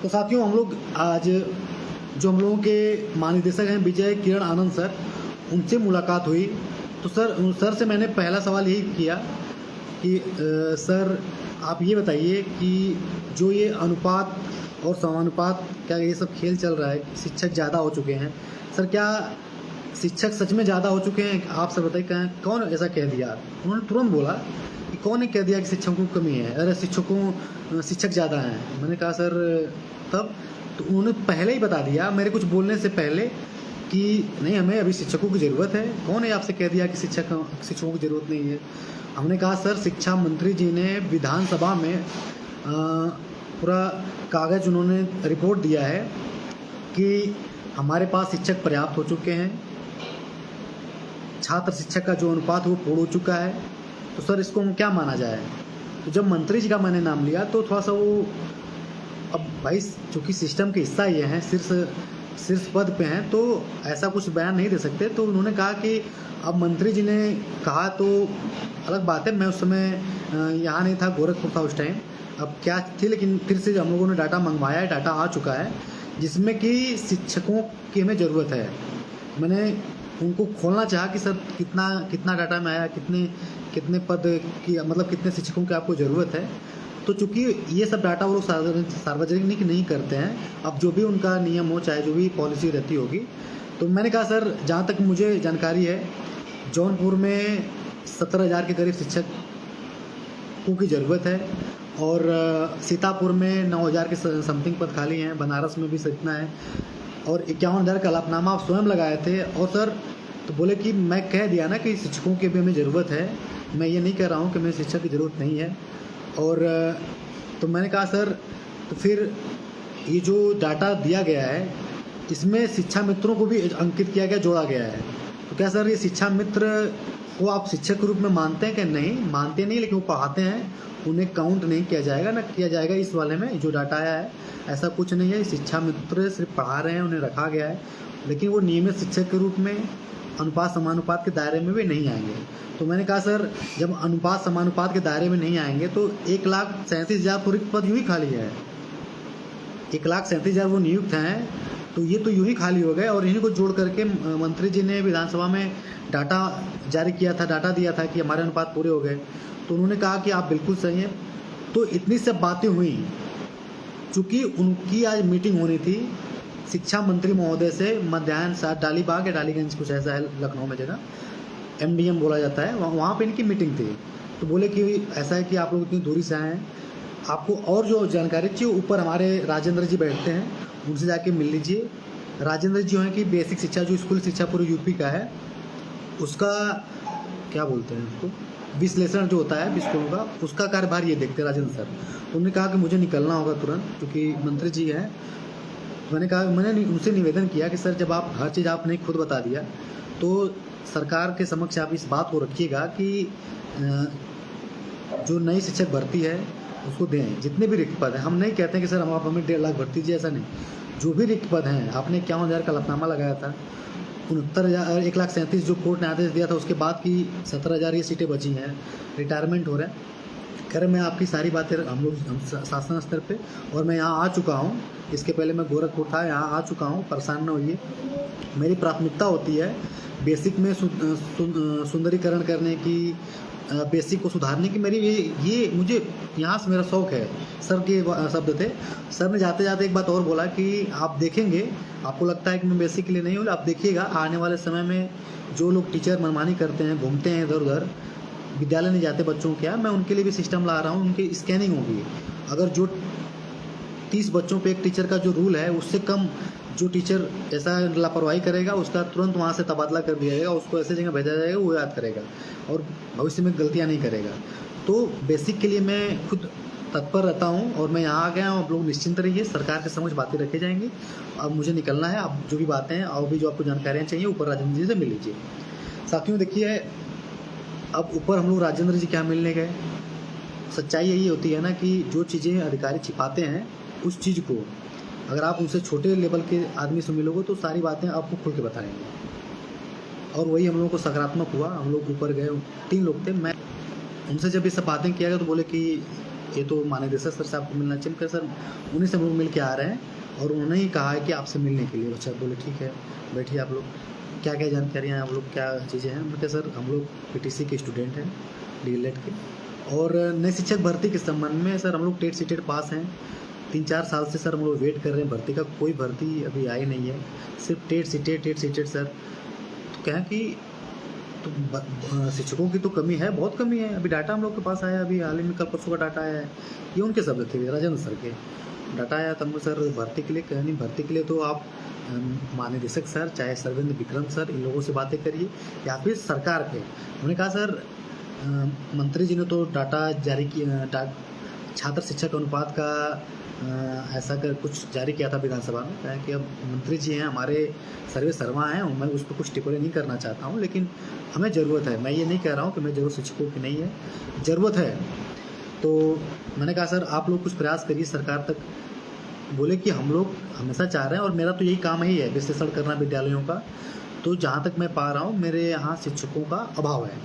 तो साथियों, हम लोग आज जो हम लोगों के महानिदेशक हैं विजय किरण आनंद सर, उनसे मुलाकात हुई। तो सर से मैंने पहला सवाल यही किया कि सर आप ये बताइए कि जो ये अनुपात और समानुपात क्या ये सब खेल चल रहा है, शिक्षक ज़्यादा हो चुके हैं सर, क्या शिक्षक सच में ज़्यादा हो चुके हैं? आप सर बताइए, कहाँ कौन ऐसा कह दिया? उन्होंने तुरंत बोला कि कौन ने कह दिया कि शिक्षकों की कमी है, अरे शिक्षक ज़्यादा हैं। मैंने कहा सर तब तो उन्होंने पहले ही बता दिया मेरे कुछ बोलने से पहले कि नहीं, हमें अभी शिक्षकों की ज़रूरत है। कौन है आपसे कह दिया कि शिक्षकों की ज़रूरत नहीं है? हमने कहा सर शिक्षा मंत्री जी ने विधानसभा में पूरा कागज़ उन्होंने रिपोर्ट दिया है कि हमारे पास शिक्षक पर्याप्त हो चुके हैं, छात्र शिक्षक का जो अनुपात वो पूर्ण हो चुका है। तो सर इसको हम क्या माना जाए? तो जब मंत्री जी का मैंने नाम लिया तो थोड़ा सा वो, अब भाई चूँकि सिस्टम के हिस्सा ये हैं, शीर्ष पद पे हैं, तो ऐसा कुछ बयान नहीं दे सकते। तो उन्होंने कहा कि अब मंत्री जी ने कहा तो अलग बात है, मैं उस समय यहाँ नहीं था, गोरखपुर था उस टाइम, अब क्या थी, लेकिन फिर से हम लोगों ने डाटा मंगवाया है, डाटा आ चुका है जिसमें कि शिक्षकों की हमें ज़रूरत है। मैंने उनको खोलना चाहा कि सर कितना डाटा में आया, कितने पद की, मतलब कितने शिक्षकों की आपको ज़रूरत है। तो चूँकि ये सब डाटा वो लोग सार्वजनिक नहीं करते हैं, अब जो भी उनका नियम हो, चाहे जो भी पॉलिसी रहती होगी। तो मैंने कहा सर जहाँ तक मुझे जानकारी है, जौनपुर में 17,000 के करीब शिक्षकों की ज़रूरत है और सीतापुर में 9,000 के समथिंग पद खाली हैं, बनारस में भी इतना है और 51,000 का हलफनामा आप स्वयं लगाए थे। और सर तो बोले कि मैं कह दिया ना कि शिक्षकों की भी हमें ज़रूरत है, मैं ये नहीं कह रहा हूँ कि हमें शिक्षक की ज़रूरत नहीं है। और तो मैंने कहा सर तो फिर ये जो डाटा दिया गया है इसमें शिक्षा मित्रों को भी अंकित किया गया, जोड़ा गया है। तो क्या सर ये शिक्षा मित्र को आप शिक्षक के रूप में मानते हैं कि नहीं? मानते नहीं, लेकिन वो पढ़ाते हैं, उन्हें काउंट नहीं किया जाएगा, ना किया जाएगा इस वाले में जो डाटा आया है। ऐसा कुछ नहीं है, शिक्षा मित्र सिर्फ पढ़ा रहे हैं, उन्हें रखा गया है, लेकिन वो नियमित शिक्षक के रूप में अनुपात समानुपात के दायरे में भी नहीं आएंगे। तो मैंने कहा सर जब अनुपात समानुपात के दायरे में नहीं आएंगे तो 1,37,000 पूरी पद यूँ ही खाली है, 1,37,000 वो नियुक्त हैं, तो ये तो यूँ ही खाली हो गए। और इन्हीं को जोड़ करके मंत्री जी ने विधानसभा में डाटा जारी किया था, डाटा दिया था कि हमारे अनुपात पूरे हो गए। तो उन्होंने कहा कि आप बिल्कुल सही हैं। तो इतनी सब बातें हुई, चूँकि उनकी आज मीटिंग होनी थी शिक्षा मंत्री महोदय से मध्याह्न 7 डालीबाग या डालीगंज कुछ ऐसा है लखनऊ में जगह, MDM बोला जाता है, वहाँ पे इनकी मीटिंग थी। तो बोले कि ऐसा है कि आप लोग इतनी दूरी से आए हैं, आपको और जो जानकारी चाहिए ऊपर हमारे राजेंद्र जी बैठते हैं, उनसे जाके मिल लीजिए। राजेंद्र जी हैं कि बेसिक शिक्षा जो स्कूल शिक्षा पूरे यूपी का है, उसका क्या बोलते हैं उसको, विश्लेषण जो होता है स्कूलों का, उसका कार्यभार ये देखते हैं राजेंद्र सर। उन्होंने कहा कि मुझे निकलना होगा तुरंत क्योंकि मंत्री जी हैं। मैंने उनसे निवेदन किया कि सर जब आप हर चीज़ आपने खुद बता दिया तो सरकार के समक्ष आप इस बात को रखिएगा कि जो नई शिक्षक भर्ती है उसको दें, जितने भी रिक्त पद हैं। हम नहीं कहते हैं कि सर आप हमें 1.5 लाख भर्ती दीजिए, ऐसा नहीं, जो भी रिक्त पद हैं, आपने 51,000 का हलफनामा लगाया था, 1,37,000 जो कोर्ट ने आदेश दिया था उसके बाद की 17,000 ये सीटें बची हैं, रिटायरमेंट हो रहे हैं। खैर मैं आपकी सारी बातें हम शासन स्तर पे, और मैं यहाँ आ चुका हूँ, इसके पहले मैं गोरखपुर था, यहाँ आ चुका हूँ, परेशान न होइए। मेरी प्राथमिकता होती है बेसिक में सुंदरीकरण करने की, बेसिक को सुधारने की। मेरी ये मुझे यहाँ से मेरा शौक़ है। सर के शब्द थे, सर ने जाते जाते एक बात और बोला कि आप देखेंगे, आपको लगता है कि मैं बेसिक के लिए नहीं हूँ, आप देखिएगा आने वाले समय में जो लोग टीचर मनमानी करते हैं, घूमते हैं इधर उधर, विद्यालय नहीं जाते बच्चों के, मैं उनके लिए भी सिस्टम ला रहा हूँ, उनकी स्कैनिंग होगी। अगर जो 30 बच्चों पे एक टीचर का जो रूल है, उससे कम जो टीचर ऐसा लापरवाही करेगा उसका तुरंत वहाँ से तबादला कर दिया जाएगा, उसको ऐसे जगह भेजा जाएगा, वो याद करेगा और भविष्य में गलतियाँ नहीं करेगा। तो बेसिक के लिए मैं खुद तत्पर रहता हूँ और मैं यहाँ आ गया हूँ। आप लोग निश्चिंत रहिए, सरकार के समक्ष बातें रखी जाएंगी। अब मुझे निकलना है, अब जो भी बातें हैं और भी जो आपको जानकारियाँ चाहिए ऊपर राजेंद्र जी से मिल लीजिए। साथियों देखिए, अब ऊपर हम लोग राजेंद्र जी क्या मिलने गए, सच्चाई यही होती है ना कि जो चीज़ें अधिकारी छिपाते हैं उस चीज़ को अगर आप उनसे छोटे लेवल के आदमी से मिलोगे तो सारी बातें आपको खुल के बताएंगे। और वही हम लोगों को सकारात्मक हुआ। हम लोग ऊपर गए, 3 लोग थे, मैं उनसे जब ये सब बातें किया गया तो बोले कि ये तो महानिदेशक सर से आपको मिलना चाहिए। सर उन्हीं से हम लोग मिल के आ रहे हैं और उन्होंने ही कहा है कि आपसे मिलने के लिए। बच्चा बोले ठीक है बैठिए आप लोग, क्या क्या जानकारियाँ हैं आप लोग, क्या चीज़ें हैं। मैं सर हम लोग पीटीसी के स्टूडेंट हैं डीएलएड के, और नए शिक्षक भर्ती के संबंध में सर हम लोग टेट सीटेट पास हैं। 3-4 साल से सर हम लोग वेट कर रहे हैं भर्ती का, कोई भर्ती अभी आई नहीं है, सिर्फ टेट सीटेट सर। तो क्या है कि तो शिक्षकों की तो कमी है, बहुत कमी है। अभी डाटा हम लोग के पास आया, अभी हाल ही में कल परसों का डाटा आया है, ये उनके शब्द थे राजेंद्र सर के। डाटा आया तब सर भर्ती के लिए कहीं नहीं, भर्ती के लिए तो आप महानिदेशक सर चाहे सर्वेंद्र विक्रम सर इन लोगों से बातें करिए या फिर सरकार के। उन्होंने कहा सर मंत्री जी ने तो डाटा जारी किया, छात्र शिक्षक अनुपात का ऐसा कर कुछ जारी किया था विधानसभा में। कहा कि अब मंत्री जी हैं हमारे, सर्वे सर्वा हैं, मैं उस पर कुछ टिप्पणी नहीं करना चाहता हूँ, लेकिन हमें ज़रूरत है। मैं ये नहीं कह रहा हूँ कि मैं ज़रूरत शिक्षकों की नहीं है, ज़रूरत है। तो मैंने कहा सर आप लोग कुछ प्रयास करिए सरकार तक। बोले कि हम लोग हमेशा चाह रहे हैं और मेरा तो यही काम ही है विश्लेषण करना विद्यालयों का। तो जहाँ तक मैं पा रहा हूँ मेरे यहाँ शिक्षकों का अभाव है।